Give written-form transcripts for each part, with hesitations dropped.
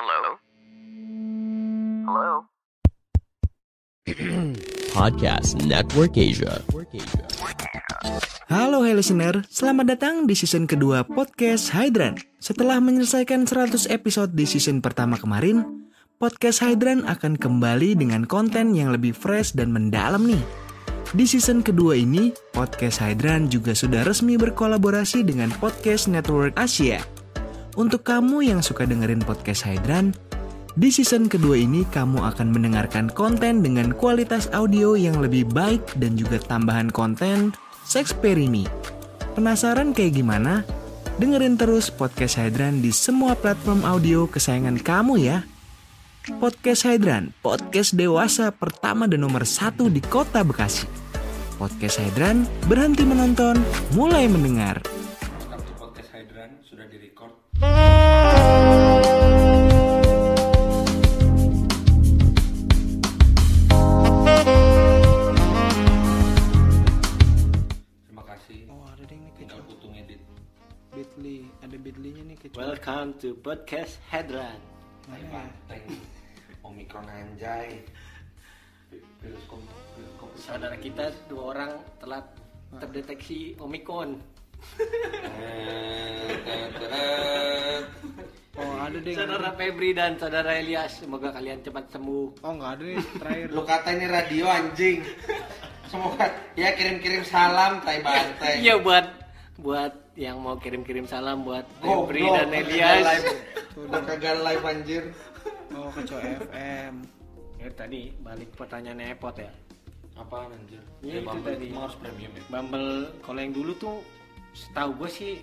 Hello? Hello? Podcast Network Asia. Halo listener, selamat datang di season kedua podcast Hydran. Setelah menyelesaikan 100 episode di season pertama kemarin, podcast Hydran akan kembali dengan konten yang lebih fresh dan mendalam nih. Di season kedua ini, podcast Hydran juga sudah resmi berkolaborasi dengan Podcast Network Asia. Untuk kamu yang suka dengerin podcast Hydran, di season kedua ini kamu akan mendengarkan konten dengan kualitas audio yang lebih baik dan juga tambahan konten Sexperimi. Penasaran kayak gimana? Dengerin terus podcast Hydran di semua platform audio kesayangan kamu ya. Podcast Hydran, podcast dewasa pertama dan nomor 1 di kota Bekasi. Podcast Hydran, berhenti menonton, mulai mendengar. Kartu podcast Hydran sudah direcord. Terima kasih. Oh, ada deh nih Tinggal putung edit. Bitly, ada Bitly-nya nih kecuali. Welcome to podcast Hydran. Tai banteng. Omikron anjay. Virus kom. Saudara kita 2 orang telah terdeteksi Omikron. Oh, ada deh. Saudara Febri dan saudara Elias, semoga kalian cepat sembuh. Oh, enggak ada nih terakhir. Lu kata ini radio anjing. Semoga ya kirim-kirim salam tai banteng. Iya buat yang mau kirim-kirim salam buat Febri Goblok, dan kagak Elias. live. Udah kagak live anjir. Oh, Keco FM. Ya tadi balik pertanyaannya Epot ya. Apaan anjir? Ya, itu Bumble tadi. emang harus premium ya. Bumble kalau yang dulu tuh setahu gue sih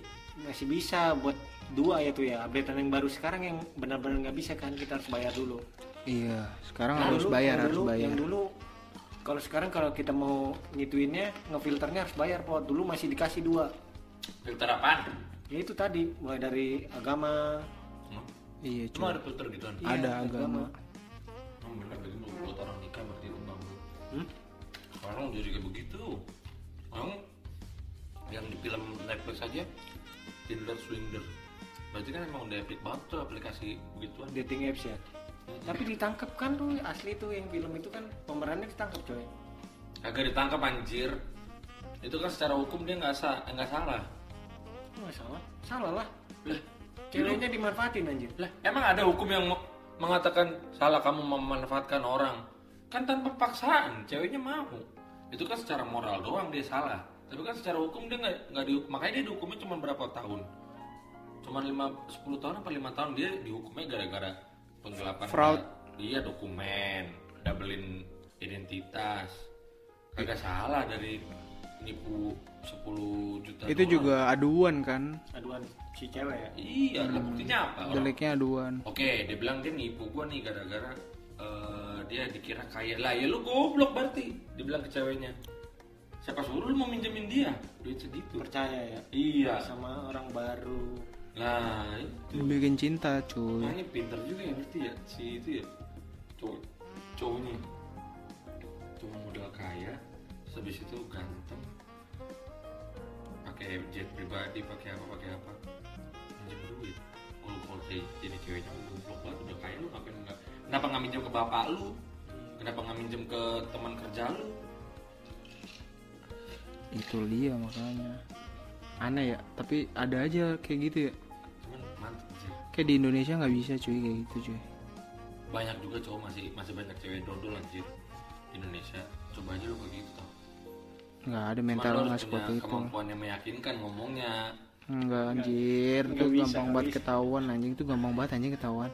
masih bisa buat 2 ya tuh ya. Updatean yang baru sekarang yang benar-benar nggak bisa kan, kita harus bayar dulu. Iya, sekarang Yang harus dulu- bayar, yang harus dulu- bayar. Yang dulu kalau sekarang kalau kita mau ngituinnya, ngefilternya harus bayar Pot. Dulu masih dikasih 2. Filter apaan? Ya itu tadi mulai dari agama. Iya, Cuma cuy. ada filter gituan. Iya, Ada agama. Oh, bener lagi buat orang nikah berarti itu Bumble. Hmm? Orang jadi kayak begitu. Orang yang di film Netflix aja Tinder Swinger. Berarti kan emang udah epic banget tuh aplikasi begituan. Dating apps ya. Tapi ditangkap kan tuh asli tuh yang film itu kan pemerannya ditangkap coy. Kagak ditangkap anjir. Itu kan secara hukum dia nggak salah. Nggak salah. Salah lah. Lah, Ceweknya dimanfaatin anjir. lah emang ada hukum yang mengatakan salah kamu memanfaatkan orang? Kan tanpa paksaan, ceweknya mau. Itu kan secara moral doang dia salah. Tapi kan secara hukum dia nggak dihukum. Makanya dia dihukumnya cuma berapa tahun? Cuma 10 tahun apa 5 tahun dia dihukumnya gara-gara penggelapan Fraud. Iya, dokumen, doublein identitas. Kagak salah dari nipu 10 juta Itu doang. juga aduan kan, Aduan si cewek ya. Iya, lah buktinya apa? deliknya aduan. Oke, dia bilang dia nipu gua nih gara-gara dia dikira kaya. Lah ya lu goblok berarti. Dia bilang ke ceweknya. Siapa suruh lu mau minjemin dia duit segitu? Percaya ya. Iya. Sama orang baru. Nah, itu. Bikin cinta cuy. Makanya pinter juga ya berarti ya si itu ya. Cowoknya. Cowok modal kaya, terus habis itu ganteng. Pakai jet pribadi, pakai apa? Minjem duit. Kalau jadi ceweknya goblok banget udah kaya lu ngapain enggak? Kenapa nggak minjem ke bapak lu? Kenapa nggak minjem ke teman kerja lu? Itu dia makanya. Aneh ya, tapi ada aja kayak gitu ya. Cuman mantep sih. Kayak di Indonesia nggak bisa cuy kayak gitu cuy. Banyak juga cowok masih banyak cewek dodol anjir di Indonesia. Coba aja lu kayak gitu tau. Nggak ada Cuman mental lu nggak harus seperti punya itu. kemampuan yang meyakinkan ngomongnya. Nggak anjir, Nggak tuh bisa, gampang nggak banget bisa. ketahuan anjing tuh gampang banget anjing ketahuan.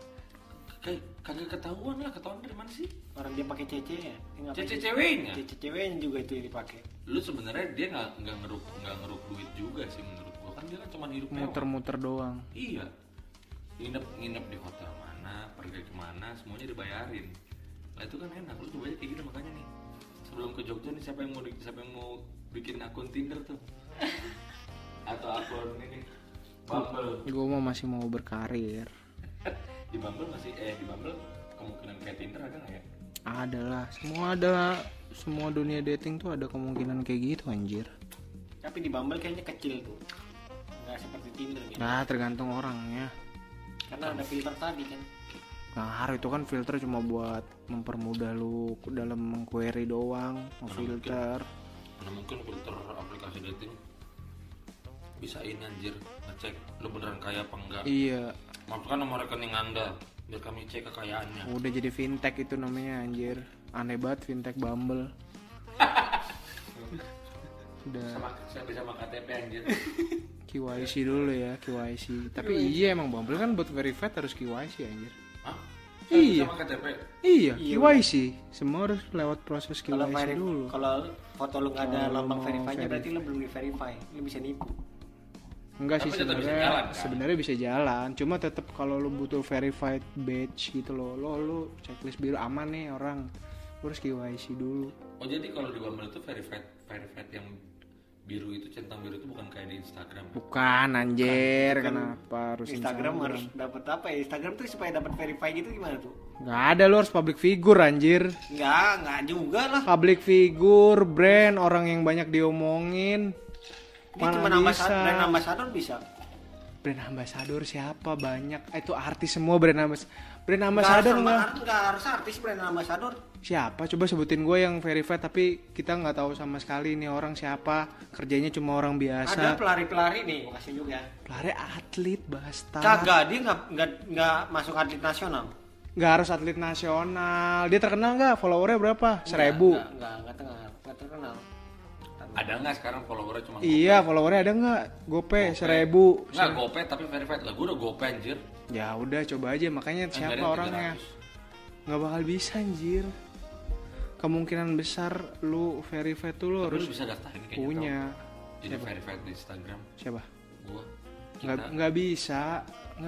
Kagak ketahuan lah, ketahuan dari mana sih? Orang dia pakai cece ya. Cece ceweknya. Cece ceweknya juga itu yang dipakai. Lu sebenarnya dia nggak ngeruk duit juga sih menurut gua, kan dia kan cuma hidup mewah. Muter-muter doang. Iya, nginep di hotel mana, pergi kemana, semuanya dibayarin. Lah itu kan enak, lu coba aja kayak gitu makanya nih. Sebelum ke Jogja nih siapa yang mau bikin akun Tinder tuh? Atau akun ini Bumble. Gue mau masih mau berkarir. Di Bumble kemungkinan kayak Tinder ada nggak ya? Ada lah, semua dunia dating tuh ada kemungkinan kayak gitu anjir. Tapi di Bumble kayaknya kecil tuh. Nggak seperti Tinder gitu. Nah tergantung orangnya. Karena ada filter tadi kan. Ngaruh, itu kan filter cuma buat mempermudah lu dalam meng-query doang, filter. Mana mungkin filter aplikasi dating bisa ini anjir, ngecek lu beneran kaya apa enggak. Iya. Masukkan nomor rekening Anda biar kami cek kekayaannya. Udah jadi fintech itu namanya anjir. Aneh banget fintech Bumble. Udah Saya bisa sama KTP anjir. KYC dulu ya, KYC. Tapi iya emang Bumble kan buat verified harus KYC anjir. Hah? Iya. Sama KTP. Iya, KYC. Semua harus lewat proses Kalau KYC dulu. kalau foto lu nggak ada Kalau lambang mau verify-nya berarti lu belum di verify. Lu bisa nipu. Enggak sih Tapi tetap bisa sebenarnya, jalan, kan? sebenarnya bisa jalan. Cuma tetap kalau lu butuh verified badge gitu loh, lu checklist biru aman nih orang. Lu harus KYC dulu. Oh jadi kalau di Bumble itu verified yang biru itu, centang biru itu bukan kayak di Instagram. Bukan anjir, Kan kenapa harus Instagram harus dapat apa ya? Instagram tuh supaya dapat verify gitu gimana tuh? Nggak ada, lu harus public figure anjir. Enggak juga lah. Public figure, brand, orang yang banyak diomongin. Ini cuma brand ambassador bisa. Brand ambassador siapa? Banyak. Itu artis semua brand ambassador enggak? Enggak harus artis brand ambassador. Siapa? Coba sebutin gue yang verified tapi kita nggak tahu sama sekali ini orang siapa. Kerjanya cuma orang biasa. Ada pelari-pelari nih, makasih juga. Pelari atlet, bastard. Kagak, dia enggak masuk atlet nasional. Nggak harus atlet nasional. Dia terkenal nggak? Followernya berapa? 1.000. Enggak terkenal. Ada nggak sekarang followernya cuma Iya, followernya ada nggak? Gope 1.000. Nggak GoPay tapi verified lah. Gue udah GoPay anjir. Ya udah coba aja, makanya siapa Anggaran orangnya? Nggak bakal bisa anjir. Kemungkinan besar lu verified tuh lu 300. harus Lu bisa daftarin kayaknya. punya. tau. Jadi verified di Instagram. Siapa? Gua. Nggak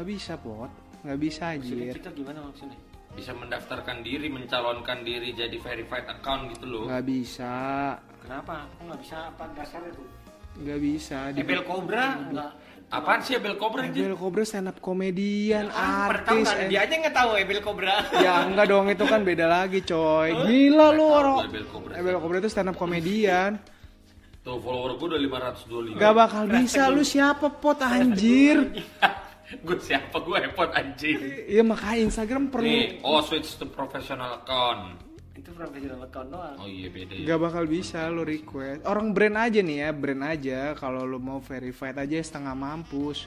bisa pot, nggak bisa Maksudnya anjir. kita gimana maksudnya? Bisa mendaftarkan diri, mencalonkan diri jadi verified account gitu loh. Nggak bisa, Kenapa? Kok nggak bisa apa dasarnya tuh? nggak bisa. Ebel Cobra enggak. Apaan sih Abel Cobra anjir? Abel Cobra stand up komedian, Pernah tahu artis. kan? Dia aja nggak tahu Ebel Cobra. Ya enggak dong, itu kan beda lagi coy. Gila lu Tahu orang. Abel Cobra. Abel Cobra itu stand up komedian. Tuh follower gue udah 525. Gak bakal bisa, lu siapa pot anjir? Gue siapa? Gue Epot anjing. Iya makanya Instagram perlu. Nih, switch to professional account. Itu profesional account doang. Oh iya beda ya. Gak bakal bisa lu request. Orang brand aja nih ya, brand aja. Kalau lu mau verified aja setengah mampus.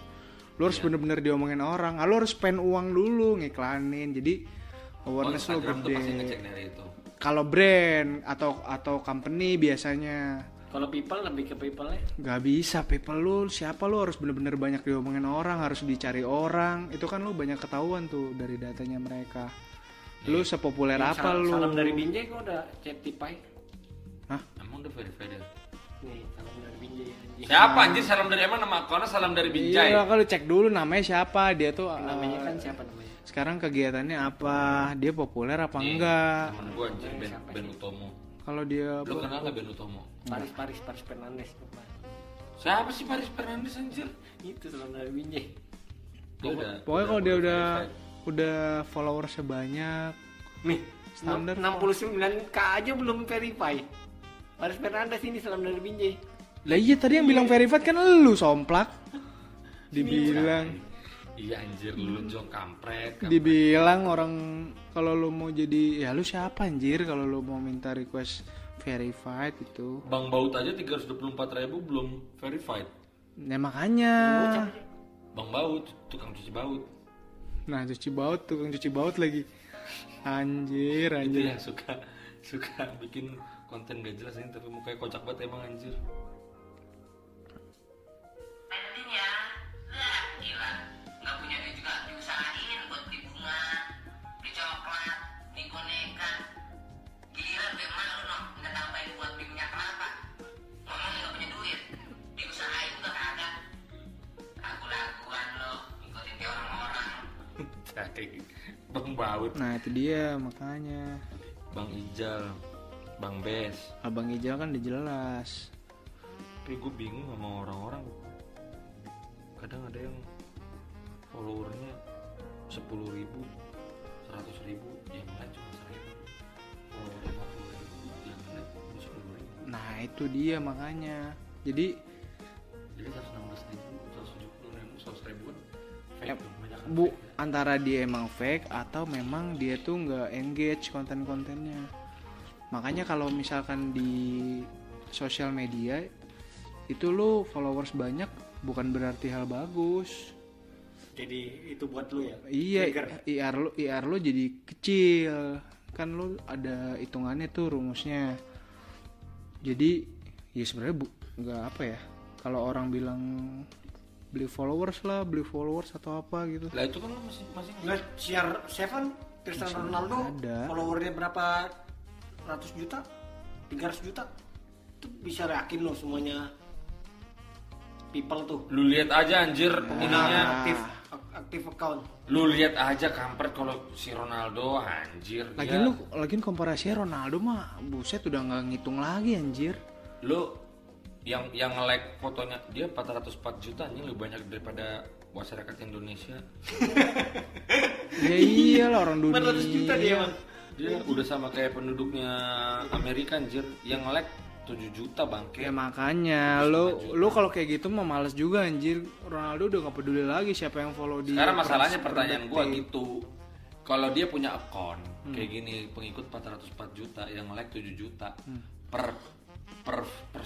Lu harus bener-bener diomongin orang. Lu harus spend uang dulu ngiklanin. Jadi awareness lu Instagram tuh pasti gede. ngecek dari itu. Kalau brand atau company biasanya Kalau people lebih ke people-nya. gak bisa. People lu siapa, lu harus bener-bener banyak diomongin orang, harus dicari orang. Itu kan lu banyak ketahuan tuh dari datanya mereka. Lu sepopuler apa lu? Salam dari Binjai kok udah chat tipai. Hah? Emang udah verified ya? Nih, salam dari Binjai anjing. Siapa anjir salam dari emang nama akunnya salam dari Binjai? Iya, kalau cek dulu namanya siapa, dia tuh Namanya kan siapa namanya? sekarang kegiatannya apa, dia populer apa Nih, enggak. Temen gue anjir Ben Utomo. Kalau dia Lu kenal gak Ben Utomo? Paris Fernandes. Siapa sih Paris Fernandes anjir? Itu salam dari Binjai. Dia udah, pokoknya kalau dia verified. udah follower sebanyak Nih, Standar. 69k aja belum verify. Paris Fernandes ini salam dari Binjai. lah. Iya tadi yang bilang verified kan lu somplak. Dibilang Iya anjir lu jong kampret. dibilang orang kalau lu mau jadi, ya lu siapa anjir kalau lu mau minta request verified itu. Bang Baut aja 324.000 belum verified. Ya makanya. Bang Baut, tukang cuci baut. Nah tukang cuci baut lagi. Anjir. Itu yang suka bikin konten gak jelas ini tapi mukanya kocak banget emang anjir. Penting ya. Lah, gila. Nggak punya duit juga diusahain buat beli bunga, beli coklat, beli boneka. Gila, bagaimana lu noh? Minta tambahin buat beli minyak kelapa. Ngomong nggak punya duit, diusahain juga kagak. Lagu-laguan lo, ngikutin kayak orang-orang. Bang Baut, Nah itu dia makanya. Bang Ijal, Bang Bes. Abang Ijal kan udah jelas. Tapi gue bingung sama orang-orang. Kadang ada yang followernya 10.000, 100.000, yang lain cuma 1.000. Follower 50.000, yang lain 10.000. Nah itu dia makanya. Jadi 116.000, 170.000, 100.000 kan fake Ya, dong, banyak kan bu fake. antara dia emang fake atau memang dia tuh nggak engage konten-kontennya. Makanya kalau misalkan di sosial media itu lo followers banyak bukan berarti hal bagus. Jadi itu buat lu ya. Iya, Trigger. IR lo jadi kecil. Kan lo ada hitungannya tuh rumusnya. Jadi ya sebenarnya nggak apa ya. Kalau orang bilang beli followers atau apa gitu. Lah itu kan lu masih Nggak, CR7 Cristiano Ronaldo ada. followernya berapa ratus juta, 300 juta, itu bisa yakin lo semuanya people tuh. lu lihat aja anjir ininya. Aktif account. Lu lihat aja kampret kalau si Ronaldo anjir. Lagian komparasinya Ronaldo mah buset udah nggak ngitung lagi anjir. Lu yang nge-like fotonya dia 404 juta ini lebih banyak daripada masyarakat Indonesia. Ya iyalah orang dunia. 400 juta dia Bang. Dia udah sama kayak penduduknya Amerika anjir. Yang nge-like 7 juta bangke. Ya makanya lu kalau kayak gitu mah males juga anjir. Ronaldo udah nggak peduli lagi siapa yang follow dia. Sekarang masalahnya pertanyaan gua gitu. Kalau dia punya akun kayak gini pengikut 404 juta yang nge-like 7 juta per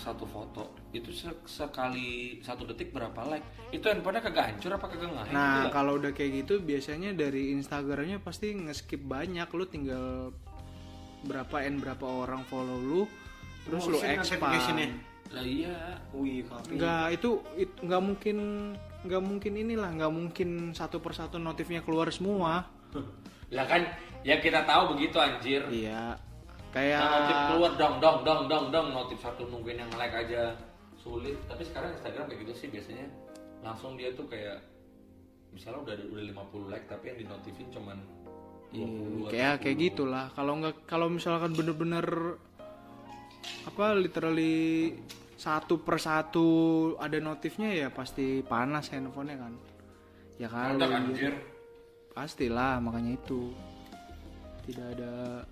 satu foto itu sekali 1 detik berapa like, itu handphonenya kagak hancur apa kagak ngehang gitu Nah lah. kalau udah kayak gitu biasanya dari Instagramnya pasti nge-skip banyak. Lu tinggal berapa orang follow lu, terus lu expand. Lah iya. Wih, kopi. Itu nggak mungkin inilah, nggak mungkin satu persatu notifnya keluar semua. Lah kan ya kita tahu begitu anjir. Iya. Nah, Kayak notif keluar dong notif satu nungguin yang like aja sulit. Tapi sekarang Instagram kayak gitu sih biasanya langsung dia tuh kayak misalnya udah 50 like tapi yang dinotifin cuman 20 kayak gitulah. Kalau misalkan bener-bener literally satu persatu ada notifnya ya pasti panas handphonenya kan. Ya kan. Mantap anjir. Pastilah, makanya itu tidak ada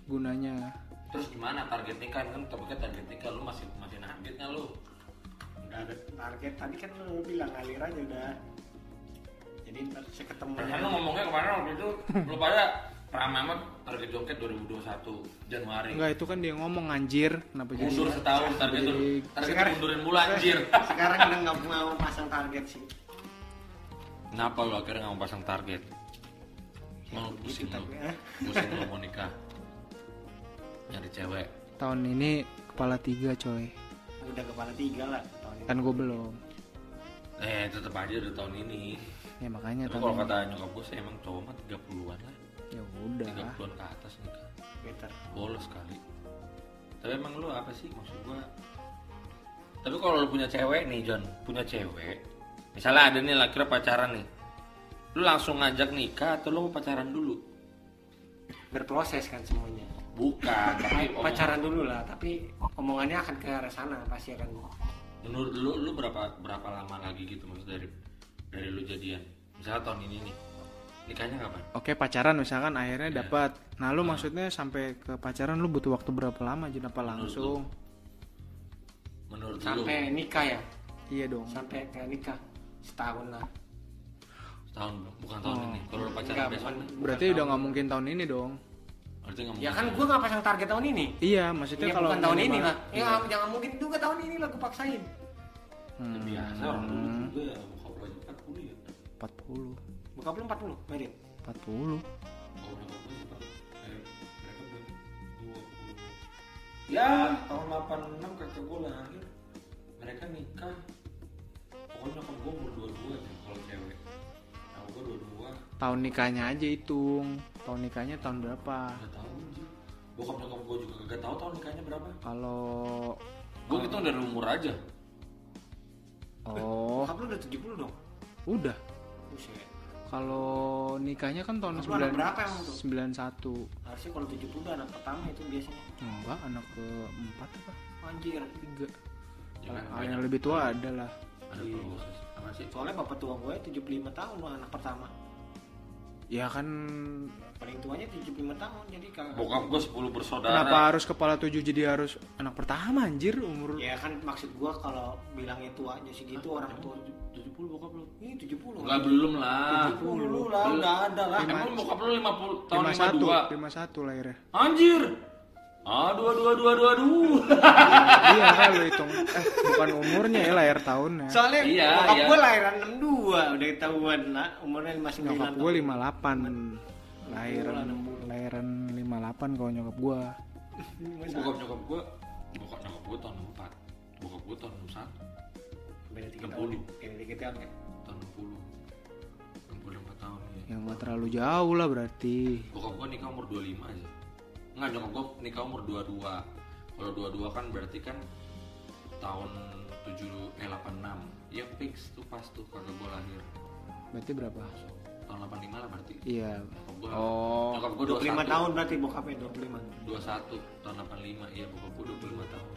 gunanya. Terus gimana target nikah kan? Tapi target nikah lu masih targetnya lu. Udah ada target tadi kan lu bilang ngalir aja udah. Jadi ntar saya ketemu. Kan lu ngomongnya kemarin waktu itu lu pada ramai amat target jongket 2021 Januari. Enggak, itu kan dia ngomong anjir. Kenapa jadi Mundur setahun target mundurin mulu anjir. Sekarang udah nggak mau pasang target sih. Kenapa lu akhirnya nggak mau pasang target? Mau pusing lu. Pusing lu mau nikah. Nyari cewek. tahun ini kepala 3 coy. Udah kepala 3 lah tahun ini. Kan gue belum. Tetep aja udah tahun ini. Ya makanya Tapi tahun kalau ini. kata nyokap gue sih emang cowok mah 30-an lah. Ya udah. 30-an ke atas nikah. Better. Bolos kali. Tapi emang lu apa sih maksud gue? Tapi kalau lu punya cewek nih John, punya cewek. Misalnya ada nih laki pacaran nih. Lu langsung ngajak nikah atau lu mau pacaran dulu? Berproses kan semuanya. Bukan, tapi Pacaran dulu lah, tapi omongannya akan ke arah sana pasti akan. menurut lu berapa lama lagi gitu maksud dari lu jadian? Misalnya tahun ini nih. Nikahnya kapan? Oke, pacaran misalkan akhirnya Ya. dapat. Nah, lu maksudnya sampai ke pacaran lu butuh waktu berapa lama aja apa langsung? Menurut Sampai nikah ya? Iya dong. Sampai ke nikah setahun lah. Setahun bukan tahun ini. Kalau lu pacaran Enggak, besok bukan. Berarti udah nggak mungkin tahun ini dong. berarti nggak Ya mungkin. kan gue nggak pasang target tahun ini. Iya, maksudnya Ya kalau bukan tahun ini minimal- lah. Ya jangan mungkin juga tahun ini lah gue paksain. Biasa orang dulu juga ya buka proyek 40 ya. 40. Buka belum 40, Merit. 40. Oh, udah buka proyek Pak. Mereka bilang 20. Ya, tahun 86 kakak gue lahir. Mereka nikah. Pokoknya kan gue umur 22 aja kalau cewek. Nah, gue 22. Tahun nikahnya aja hitung. Tahun nikahnya tahun berapa? Gak tahu anjir. Bokap nyokap gue juga gak tahu tahun nikahnya berapa. Kalau Gue hitung dari umur aja. Bokap lu udah 70 dong. udah. Buset. Kalau nikahnya kan tahun Lu anak berapa emang tuh? 91. Harusnya kalau 70 udah anak pertama itu biasanya. Enggak, anak keempat apa? Anjir. 3. Jangan Yang lebih tua adalah. ada proses. Apa sih? Soalnya bapak tua gue 75 tahun loh anak pertama. Ya kan Paling paling tuanya 75 tahun jadi kakak. Bokap gue 10 bersaudara. Kenapa harus kepala 7 jadi harus anak pertama anjir umur? Ya kan maksud gua kalau bilangnya tuanya segitu orang tua 70 bokap lu? ini 70. Enggak, belum lah. 70 lah, enggak ada lah. Emang bokap lu 50 tahun 52? 51 lahirnya. Anjir. Aduh. Iya kan lu hitung. Bukan umurnya ya, lahir tahunnya. Soalnya Iya, bokap iya. gua lahiran 62, udah ketahuan lah umurnya masih 9 Nyokap tahun. gue 58. Lahiran 58 kalau nyokap gue. Bokap nyokap gue tahun 64. Bokap gue tahun 61. Beda 3 tahun. 60. Beda 3 tahun kan. Tahun 60. 65 tahun ya. Yang gak terlalu jauh lah berarti. Bokap gue nikah umur 25 aja. Enggak, nyokap gue nikah umur 22. Kalau 22 kan berarti kan tahun 86. Ya fix tuh pas tuh kagak gue lahir. Berarti berapa? Tahun 85 lah berarti. Iya. Nyokap gue, Oh. nyokap gue 25 tahun berarti bokapnya 25. 21 tahun 85. Iya, bokap gue 25 tahun.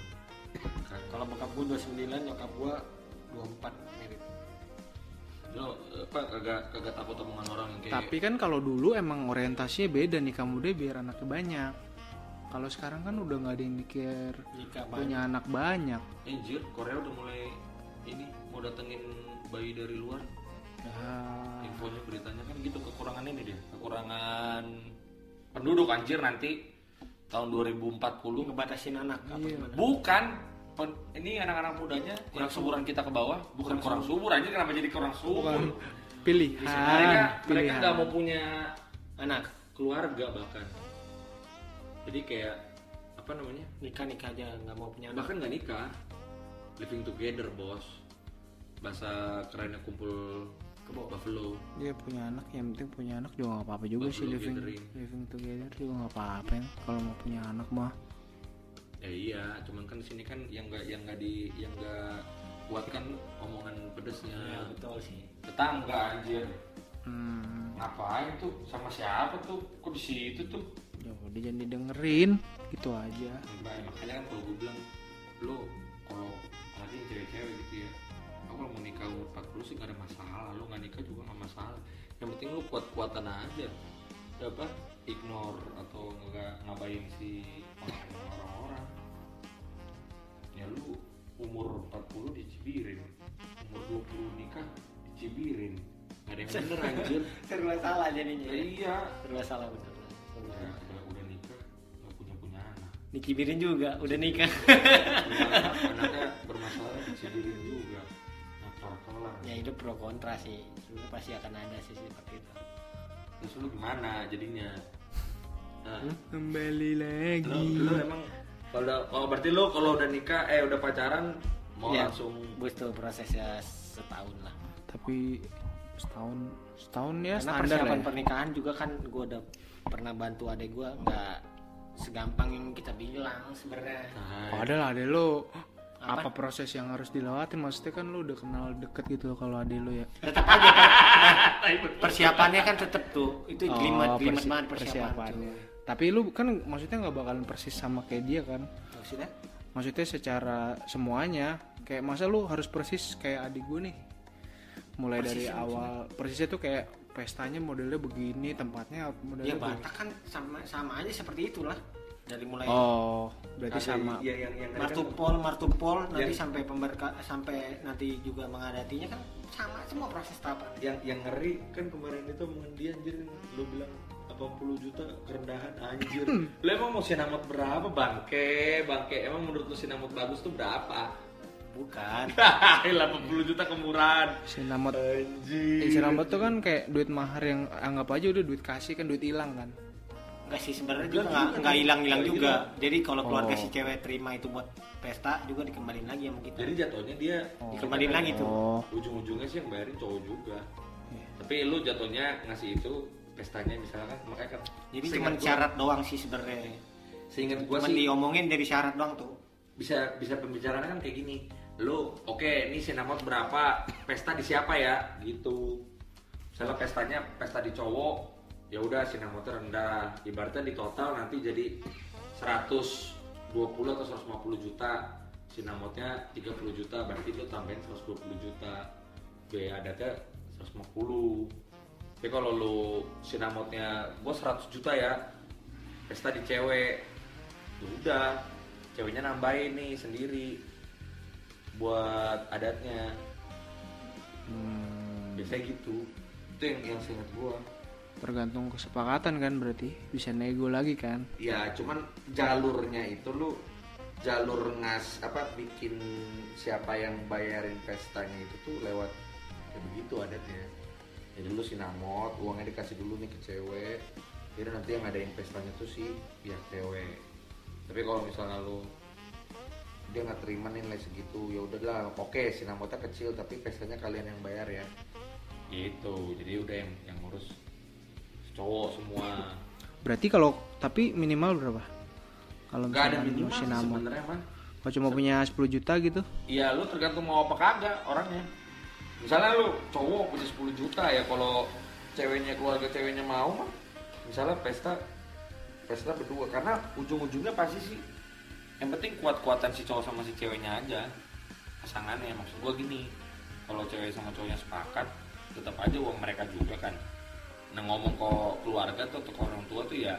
Kan. Kalau bokap gua 29, nyokap gua 24 mirip. Lo apa kagak takut omongan orang yang kayak Tapi kan kalau dulu emang orientasinya beda nih, kamu deh biar anaknya banyak. Kalau sekarang kan udah nggak ada yang mikir Jika punya anak banyak. anjir, Korea udah mulai ini mau datengin bayi dari luar. Ya, Infonya beritanya kan gitu, kekurangan ini dia, kekurangan penduduk anjir nanti tahun 2040. ngebatasin anak apa Iya. gimana? Bukan ini anak-anak mudanya yang seumuran kita ke bawah, bukan kurang subur aja, kenapa jadi kurang subur? bukan pilihan. Mereka pilihan. nggak mau punya Anak keluarga bahkan. Jadi kayak apa namanya? nikah aja nggak mau punya anak. Bahkan nggak nikah, living together bos. Bahasa kerennya kumpul ke Buffalo. Dia punya anak, yang penting punya anak juga nggak apa-apa juga sih, Buffalo living gathering. together juga nggak apa-apa ya, kalau mau punya anak mah. Ya iya, cuman kan di sini kan yang nggak kuat kan omongan pedesnya. Ya, betul sih. Tetangga anjir. Ngapain tuh sama siapa tuh? Kok di situ tuh? Ya udah jangan didengerin, gitu aja. Makanya kan kalau gue bilang lo kalau apalagi yang cewek-cewek gitu ya, aku kalau mau nikah umur 40 sih gak ada masalah, lo nggak nikah juga nggak masalah. Yang penting lo kuat-kuatan aja, apa ignore atau nggak ngabain si orang-orang. Ya lu umur 40 dicibirin, umur 20 nikah dicibirin, nggak ada yang bener anjir. Serba salah jadinya. Iya. Serba salah betul. Ya, udah nikah nggak punya anak. Dicibirin juga, udah nikah. Anaknya bermasalah dicibirin juga. Nah, kelar. Ya hidup pro kontra sih. Sebenarnya pasti akan ada sih seperti itu. Terus lu gimana jadinya? Nah, Kembali lagi. lu emang kalau berarti lu kalau udah nikah udah pacaran mau Ya, langsung butuh prosesnya setahun lah. Tapi setahun ya Karena standar persiapan ya. pernikahan juga kan gue udah pernah bantu adek gue, nggak segampang yang kita bilang sebenarnya. Padahal adek lo Apa? apa proses yang harus dilewatin, maksudnya kan lu udah kenal deket gitu kalau adek lu ya. Tetap aja persiapannya kan tetap tuh itu jelimet banget persiapannya. Tapi lu kan maksudnya nggak bakalan persis sama kayak dia kan. Maksudnya? Maksudnya secara semuanya kayak masa lu harus persis kayak adik gue nih. Mulai dari Persisnya awal persisnya tuh kayak pestanya modelnya begini, tempatnya modelnya Ya begini. Batak kan sama aja seperti itulah. Dari mulai Oh, berarti ada sama. yang martupol nanti Yang- sampai nanti juga mengadatinya kan sama semua proses tahapan. yang ngeri kan kemarin itu omongan dia anjir, lu bilang 80 juta kerendahan anjir. Lu emang mau sinamot berapa bangke? Emang menurut lu sinamot bagus tuh berapa? Bukan. 80 juta kemurahan. Sinamot. Anjir. Sinamot tuh kan kayak duit mahar yang anggap aja udah duit kasih kan, duit hilang kan. Enggak sih sebenarnya juga nggak hilang-hilang juga. Jadi kalau keluarga si cewek terima itu buat pesta juga dikembalin lagi sama kita. Jadi jatuhnya dia Dikembalin lagi tuh. Oh, ujung-ujungnya sih yang bayarin cowok juga. Tapi lu jatuhnya ngasih itu pestanya misalkan makanya kan. Jadi seingat cuma gua- syarat doang sih sebenarnya. Seingat gua Cuma sih diomongin dari syarat doang tuh. bisa pembicaraannya kan kayak gini. Lu oke, ini sinamot berapa? Pesta di siapa ya? Gitu. Misalnya pestanya pesta di cowok, ya udah sinamotnya rendah. Ibaratnya di total nanti jadi 120 atau 150 juta. Sinamotnya 30 juta, berarti lu tambahin 120 juta. Biaya adatnya 150. Tapi kalau lu sinamotnya gua 100 juta ya, pesta di cewek, ya udah ceweknya nambahin nih sendiri buat adatnya. Biasanya gitu. Itu yang seingat gua. Tergantung kesepakatan kan, berarti bisa nego lagi kan. Ya cuman jalurnya itu lu jalur bikin siapa yang bayarin pestanya itu tuh lewat kayak begitu adatnya. Jadi lu sinamot, uangnya dikasih dulu nih ke cewek, jadi nanti yang ngadain pestanya tuh si pihak cewek. Tapi kalau misalnya lu dia nggak terima nilai segitu, ya udahlah, oke sinamotnya kecil tapi pestanya kalian yang bayar ya. Gitu. Jadi udah yang ngurus cowok semua. Berarti kalau tapi minimal berapa? Kalau Nggak ada misalkan minimal lu sih sinamot. sebenarnya mah. Kalau cuma punya 10 juta gitu. Iya, lu tergantung mau apa kagak orangnya. Misalnya lu cowok punya 10 juta ya, kalau keluarga ceweknya mau mah, misalnya pesta berdua, karena ujung-ujungnya pasti sih yang penting kuat-kuatan si cowok sama si ceweknya aja, pasangannya. Maksud gua gini, kalau cewek sama cowoknya sepakat, tetap aja uang mereka juga kan. Nah ngomong ke keluarga tuh atau ke orang tua tuh ya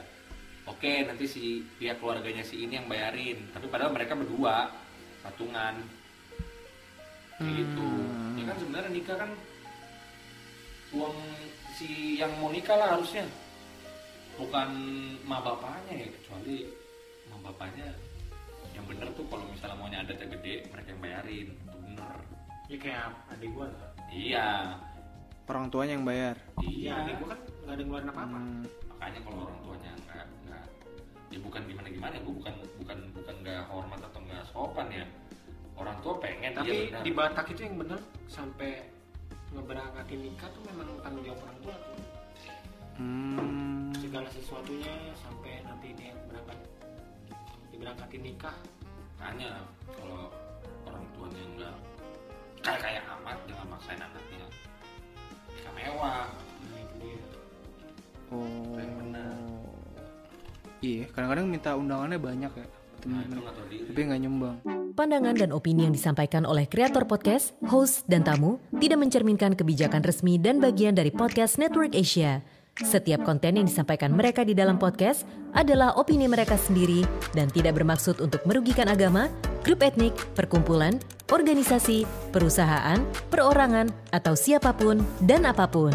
oke, nanti si pihak keluarganya si ini yang bayarin, tapi padahal mereka berdua patungan gitu. Ya kan sebenarnya nikah kan uang si yang mau nikah lah harusnya, bukan mak bapaknya ya, kecuali mak bapaknya yang bener tuh kalau misalnya maunya adatnya gede mereka yang bayarin, itu bener. Ya kayak adik gua lah. Iya. Orang tuanya yang bayar. Iya, adik gua kan nggak ada ngeluarin apa-apa. Makanya kalau orang tuanya nggak ya bukan gimana, gue bukan nggak hormat atau nggak sopan ya. Orang tua pengen. Tapi dia di Batak itu yang bener sampai ngeberangkatin nikah tuh memang tanggung jawab orang tua tuh. Segala sesuatunya sampai nanti dia diberangkatin nikah. Makanya kalau orang tuanya nggak kayak amat, jangan maksain anaknya nikah mewah. Nah itu dia. Oh. Yang benar. Iya, kadang-kadang minta undangannya banyak ya. Nah, itu Temen-temen. nggak tahu diri. Tapi nggak nyumbang. Pandangan dan opini yang disampaikan oleh kreator podcast, host, dan tamu tidak mencerminkan kebijakan resmi dan bagian dari Podcast Network Asia. Setiap konten yang disampaikan mereka di dalam podcast adalah opini mereka sendiri dan tidak bermaksud untuk merugikan agama, grup etnik, perkumpulan, organisasi, perusahaan, perorangan, atau siapapun dan apapun.